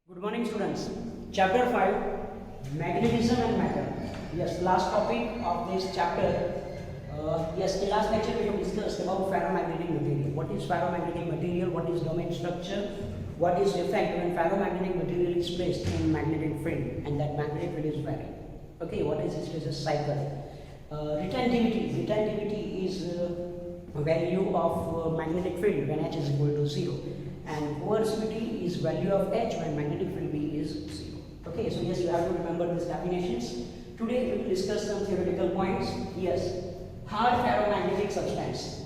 Good morning, students. Chapter 5, Magnetism and Matter. Yes, last topic of this chapter. Yes, in last lecture we have discussed about ferromagnetic material. What is ferromagnetic material? What is domain structure? What is the effect when ferromagnetic material is placed in magnetic field and that magnetic field is varying? Okay, what is this cycle? Retentivity is value of magnetic field when H is equal to 0. And coercivity is value of H when magnetic field B is 0. Okay, so yes, you have to remember these definitions. Today we will discuss some theoretical points. Yes, hard ferromagnetic substance.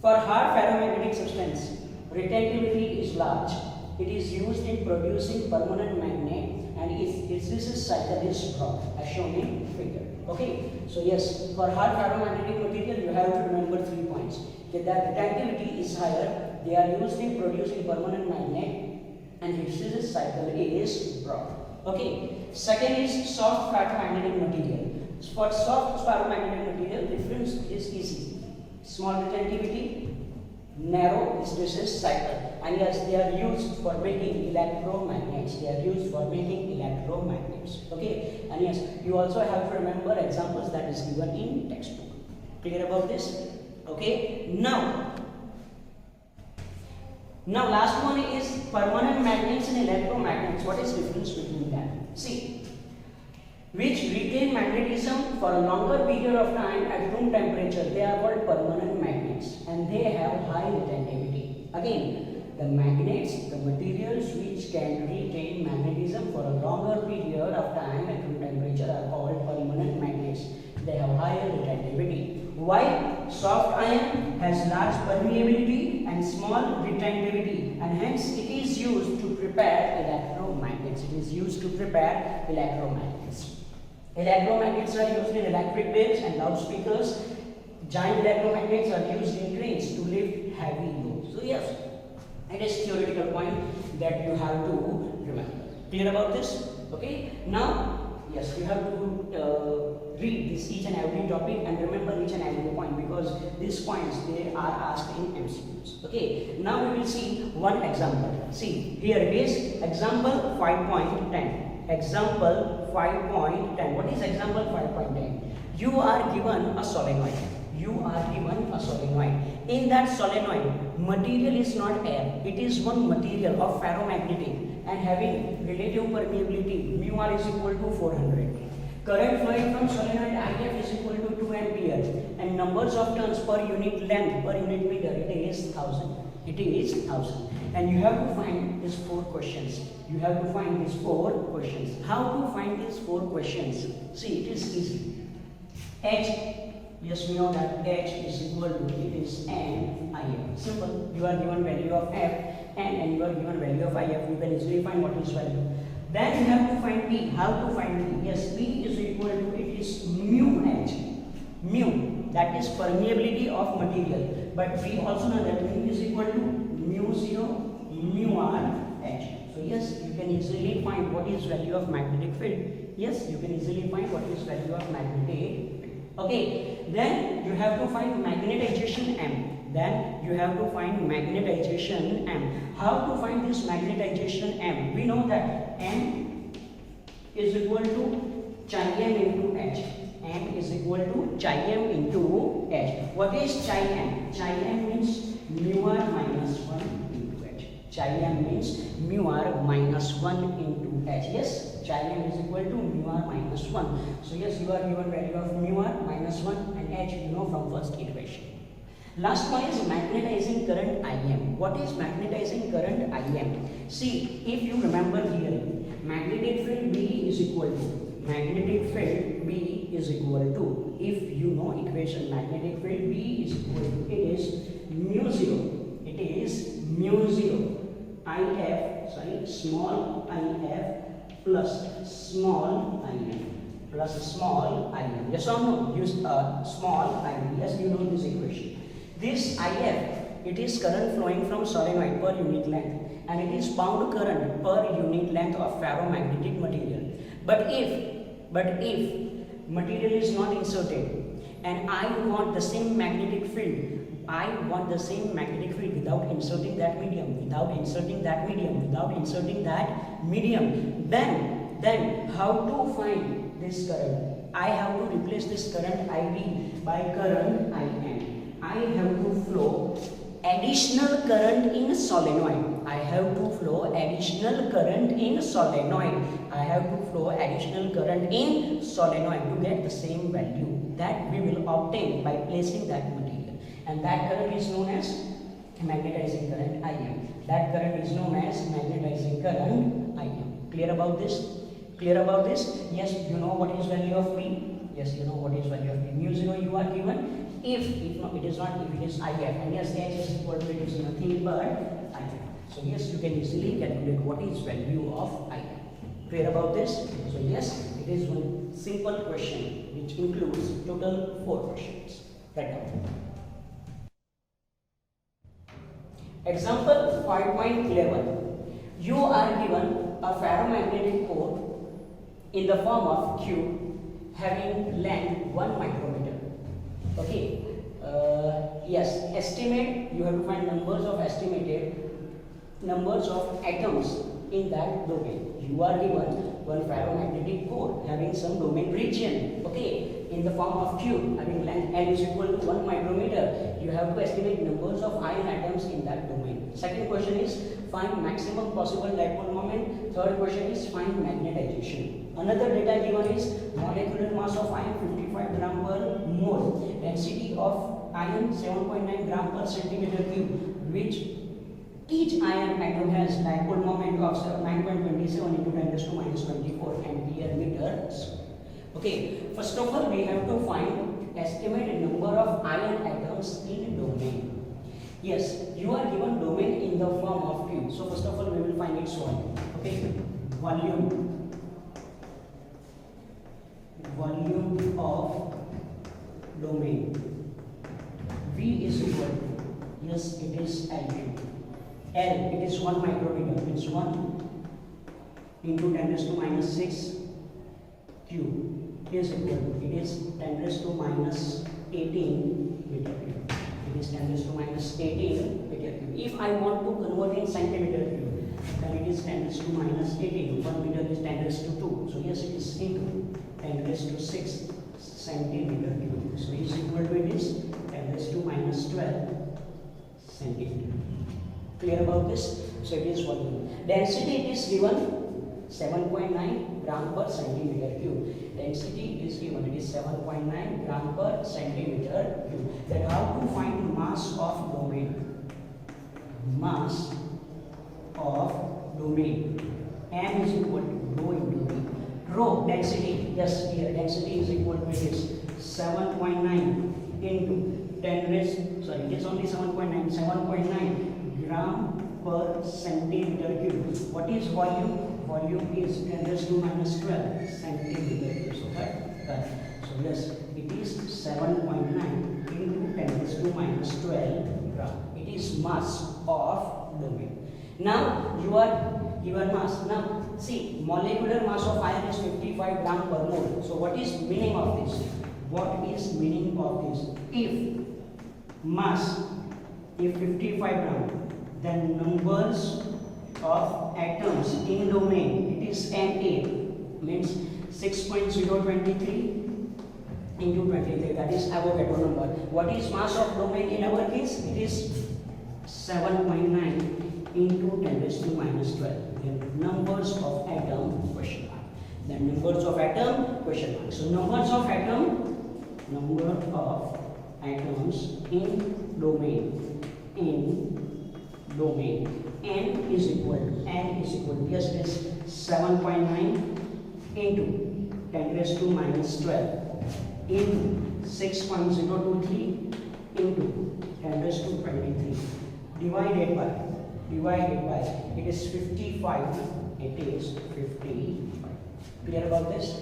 For hard ferromagnetic substance, retentivity is large. It is used in producing permanent magnet and its cycle is broad as shown in figure. Okay, so yes, for hard ferromagnetic material you have to remember 3 points. Okay, that retentivity is higher. They are used in producing permanent magnet and its cycle is broad. Okay. Second is soft ferromagnetic material. For soft ferromagnetic material, difference is easy. Small retentivity, narrow hysteresis cycle, and yes, they are used for making electromagnets. They are used for making electromagnets. Okay, and yes, you also have to remember examples that is given in textbook. Clear about this? Okay. Now last one is permanent magnets and electromagnets. What is the difference between them? See, which retain magnetism for a longer period of time at room temperature, they are called permanent magnets and they have high retentivity. Again, the magnets, the materials which can retain magnetism for a longer period of time at room temperature are called permanent magnets. They have higher retentivity. Why? Soft iron has large permeability and small retentivity, and hence it is used to prepare electromagnets. It is used to prepare electromagnets. Electromagnets are used in electric waves and loudspeakers. Giant electromagnets are used in trains to lift heavy loads. So yes, it is theoretical point that you have to remember. Clear about this? Okay. Now, yes, you have to read this each and every topic and remember each and every point because these points they are asked in MCQs. Okay. Now we will see one example. See, here it is. Example 5.10. Example 5.10. What is example 5.10? You are given a solenoid. You are given a solenoid. In that solenoid, material is not air. It is one material of ferromagnetic and having relative permeability. Mu r is equal to 400. Current flowing from solenoid IF is equal to 2 ampere and numbers of turns per unit length per unit meter it is 1000. It is 1000. And you have to find these 4 questions. You have to find these 4 questions. How to find these 4 questions? See, it is easy. H, yes, we know that H is equal to, it is N IF. Simple. You are given value of F and you are given value of IF. You can easily find what is value. Then you have to find P. How to find P? Yes, P is equal to, it is mu H. Mu, that is permeability of material. But we also know that mu is equal to mu 0, mu r H. So yes, you can easily find what is value of magnetic field. Yes, you can easily find what is value of magnetic field. Okay, then you have to find magnetization M. Then you have to find magnetization M. How to find this magnetization M? We know that M is equal to chi m into H. M is equal to chi m into H. What is chi m? Chi m means mu r minus 1 into H. Chi m means mu r minus 1 into H. Yes, chi m is equal to mu r minus 1. So yes, you are given value of mu r minus 1 and H you know from first equation. Last one is magnetizing current IM. What is magnetizing current IM? See, if you remember here, magnetic field B is equal to, magnetic field B is equal to, if you know equation, magnetic field B is equal to, it is mu 0, it is mu 0, IF, sorry, small IF plus small IM, plus small IM. Yes or no? Use small IM. Yes, you know this equation. This IF, it is current flowing from solenoid per unit length and it is bound current per unit length of ferromagnetic material. But if material is not inserted and I want the same magnetic field, I want the same magnetic field without inserting that medium, then how to find this current? I have to replace this current IB by current IN. I have to flow additional current in solenoid. I have to flow additional current in solenoid. To get the same value that we will obtain by placing that material. And that current is known as magnetizing current IM. Clear about this? Yes, you know what is value of P? Mu 0 you are given. If it is IF, and yes, H is equal to, it is nothing but IF. So yes, you can easily calculate what is value of IF. Clear about this? So yes, it is one simple question which includes total 4 questions. Right now. Example 5.11. You are given a ferromagnetic core in the form of cube having length 1 micrometer. Okay. Yes, estimate, you have to find estimated numbers of atoms in that domain. You are given one ferromagnetic core having some domain region, okay, in the form of cube having length L is equal to 1 micrometer. You have to estimate numbers of ion atoms in that domain. Second question is find maximum possible dipole moment. Third question is find magnetization. Another data given is molecular mass of ion 55 gram per mole, density of ion 7.9 gram per centimeter cube, which each ion atom has dipole moment of 9.27 into 10 raised to minus 24 ampere meters. Okay, first of all we have to find estimated number of ion atoms in domain. Yes, you are given domain in the form of cube. So first of all we will find its volume. Okay, volume of domain. V is equal to, yes, it is L cube. L, it is 1 micrometer, it's 1 into 10 raised to minus 6 cube is equal to, it is 10 raised to minus 18 meter cube. It is 10 raised to minus 18 meter cube. If I want to convert in centimeter cube, then it is 10 raised to minus 18. 1 meter is 10 raised to 2. So yes, it is into 10 raised to 6 centimeter cube. So it is equal to, it is 10 raised to minus 12 centimeter. Clear about this? So it is volume. Density, it is given 7.9 gram per centimeter cube. Density is given, it is 7.9 gram per centimeter cube. Then how to find mass of domain? Mass of domain. M is equal to rho into V. Rho, density, yes, here density is equal to, it is 7.9 into 10 raised, sorry, it is only 7.9 gram per centimeter cube. What is volume? Volume is 10 raised to minus 12 centimeter cube. So that, so yes, it is 7.9 into 10 raised to minus 12 gram. It is mass of domain. Now you are given mass. Now see, molecular mass of iron is 55 gram per mole. So what is meaning of this? What is meaning of this? If mass is 55 gram, then numbers of atoms in domain, it is Na, means 6.023 into 23, that is Avogadro number. What is mass of domain in our case? It is 7.9 into 10 raised to minus 12. Then numbers of atom, question mark. Then numbers of atom, question mark. So numbers of atom, number of atoms in domain, n is equal to, yes, it is 7.9 into 10 raised to minus 12 into 6.023 into 10 raised to 23 divided by, it is 55, it is 55. Clear about this?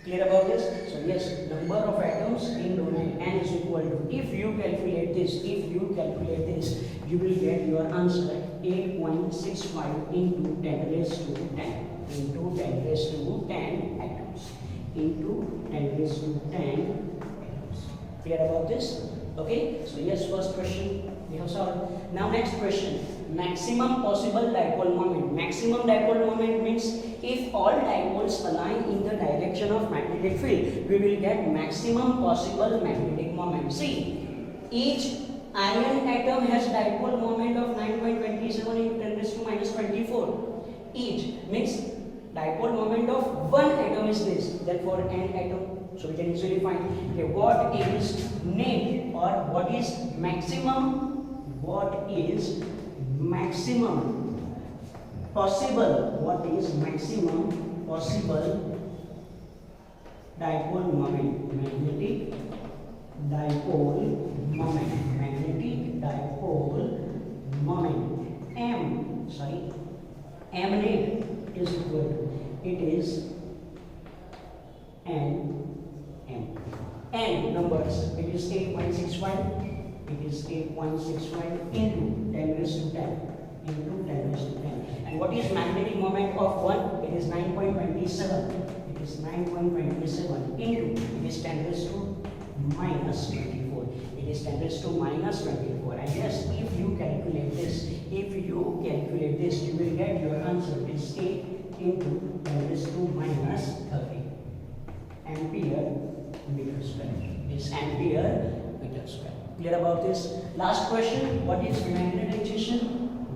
Clear about this? So yes, number of atoms in domain n is equal to, if you calculate this, you will get your answer 8.65 into 10 raised to 10 into 10 raised to 10 atoms into 10 raised to 10 atoms. Clear about this? Okay, so yes, first question We have solved. Now next question. Maximum possible dipole moment. Maximum dipole moment means if all dipoles align in the direction of magnetic field, we will get maximum possible magnetic moment. See, each iron atom has dipole moment of 9.27 into 10 raised to minus 24. Each means dipole moment of one atom is this. Therefore, n atom. So we can easily find okay, what is net or what is maximum. What is maximum possible? What is maximum possible dipole moment? Magnetic dipole moment. Magnetic dipole moment. M net is equal to, it is n numbers. It is 8.65. It is 8.65 into 10 raised to 10 into 10 raised to 10. And what is magnetic moment of 1? It is 9.27. It is 9.27 into, it is 10 raised to minus 24. It is 10 raised to minus 24. And yes, if you calculate this, you will get your answer. It is 8 into 10 raised to minus 30 ampere meter square. This ampere meter square. Clear about this? Last question. What is magnetization?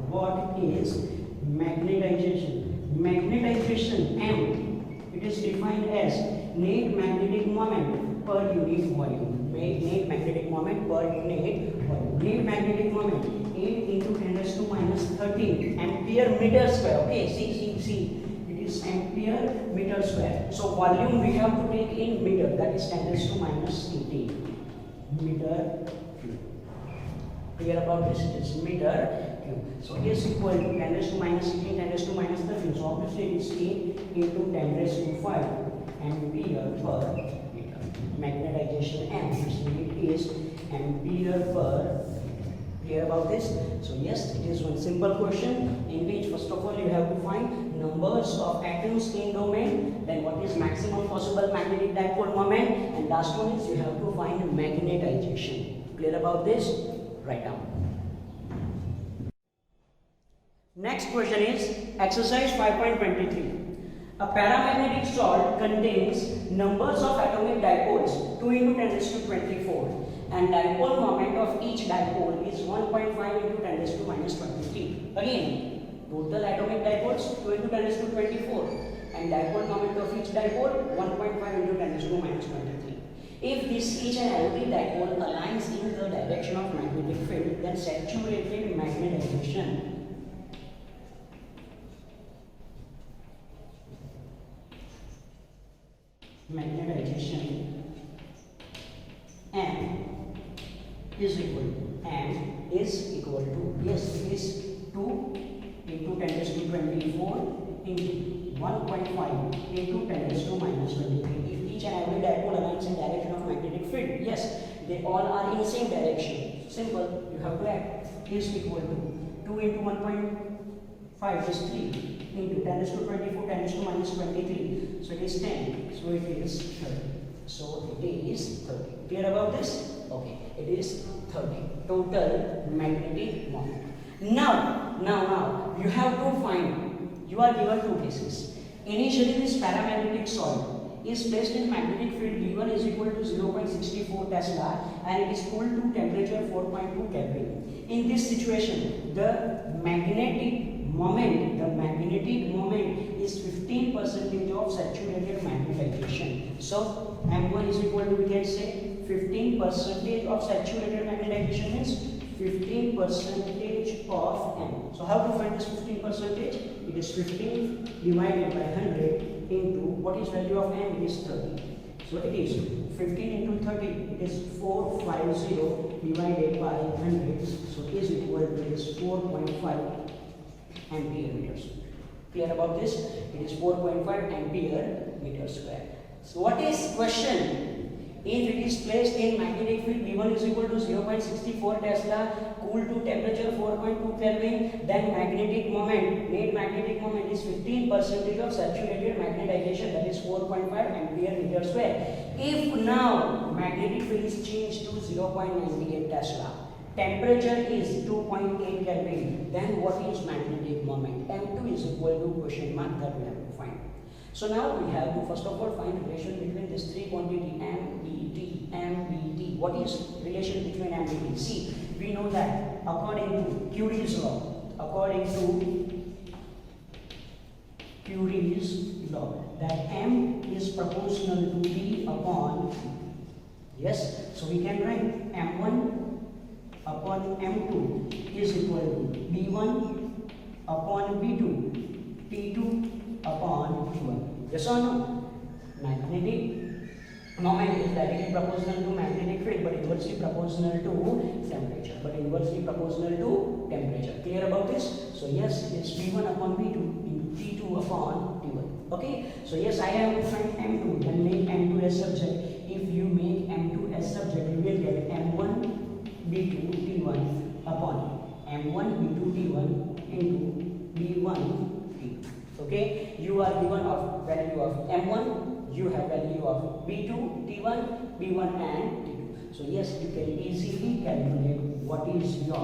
What is magnetization? Magnetization M. It is defined as net magnetic moment per unit volume. Net magnetic moment per unit volume. Net magnetic moment 8 into 10 raised to minus 13 ampere meter square. Okay, see. It is ampere meter square. So volume we have to take in meter. That is 10 raised to minus 18 meter. Clear about this? It is meter cube. So it is equal to 10 raised to minus 18, 10 raised to minus 13. So obviously it is 8 into 10 raised to 5 ampere per meter. Magnetization M. So it is ampere per. Clear about this? So yes, it is one simple question in which first of all you have to find numbers of atoms in domain, then what is maximum possible magnetic dipole moment, and last one is you have to find magnetization. Clear about this? Write down. Next question is exercise 5.23. A paramagnetic salt contains numbers of atomic dipoles 2 into 10 raised to 24 and dipole moment of each dipole is 1.5 into 10 raised to minus 23. Again, total atomic dipoles 2 into 10 raised to 24 and dipole moment of each dipole 1.5 into 10 raised to minus 23. If this each and every dipole aligns in the direction of magnetic field, then saturated magnetization M is equal to yes, it is 2 into 10 raised to 24 into 1.5 into 10 raised to minus 23. If each and every dipole aligns in direction of magnetic field, yes, they all are in the same direction. Simple, you have to add. Is equal to 2 into 1.5 is 3 into 10 raised to 24, 10 raised to minus 23. So it is 10. So it is 30. So it is 30. Clear about this? Okay, it is 30. Total magnetic moment. Now, you have to find, you are given two cases. Initially, this paramagnetic salt is placed in magnetic field V1 is equal to 0.64 Tesla and it is cooled to temperature 4.2 Kelvin. In this situation, the magnetic moment is 15% of saturated magnetization. So M1 is equal to, we can say 15% of saturated magnetization means 15% of M. So how to find this 15%? It is 15 divided by 100 into what is value of M? It is 30. So it is 15 into 30. It is 450 divided by 100. So it is equal to this 4.5 ampere meter square. Clear about this? It is 4.5 ampere meter square. So what is question? If it is placed in magnetic field V1 is equal to 0.64 Tesla, cooled to temperature 4.2 Kelvin, then magnetic moment, net magnetic moment is 15% of saturated magnetization, that is 4.5 ampere meter square. If now magnetic field is changed to 0.98 Tesla, temperature is 2.8 Kelvin, then what is magnetic moment? M2 is equal to question mark, that we have to find. So now we have to first of all find relation between this three quantity M, B, T, M, B, T. What is relation between M, B, T? See, we know that according to Curie's law, that M is proportional to B upon T. Yes, so we can write M1 upon M2 is equal to B1 upon B2, P2 upon P1. Yes or no? Magnetic moment is directly proportional to magnetic field, but inversely proportional to temperature. Clear about this? So yes, it's P1 upon P2 into P2 upon P1. Okay? So yes, I have to find M2. Then make M2 as subject. If you make M2 as subject, you will get M1 B2 T1 upon M1 B2 T1 into B1 T2. Okay? You are given of value of M1. You have value of B2, T1, B1 and T2. So yes, you can easily calculate what is your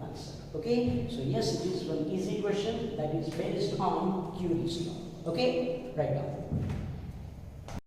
answer. Okay? So yes, it is one easy question that is based on Curie's law. Okay? Right now.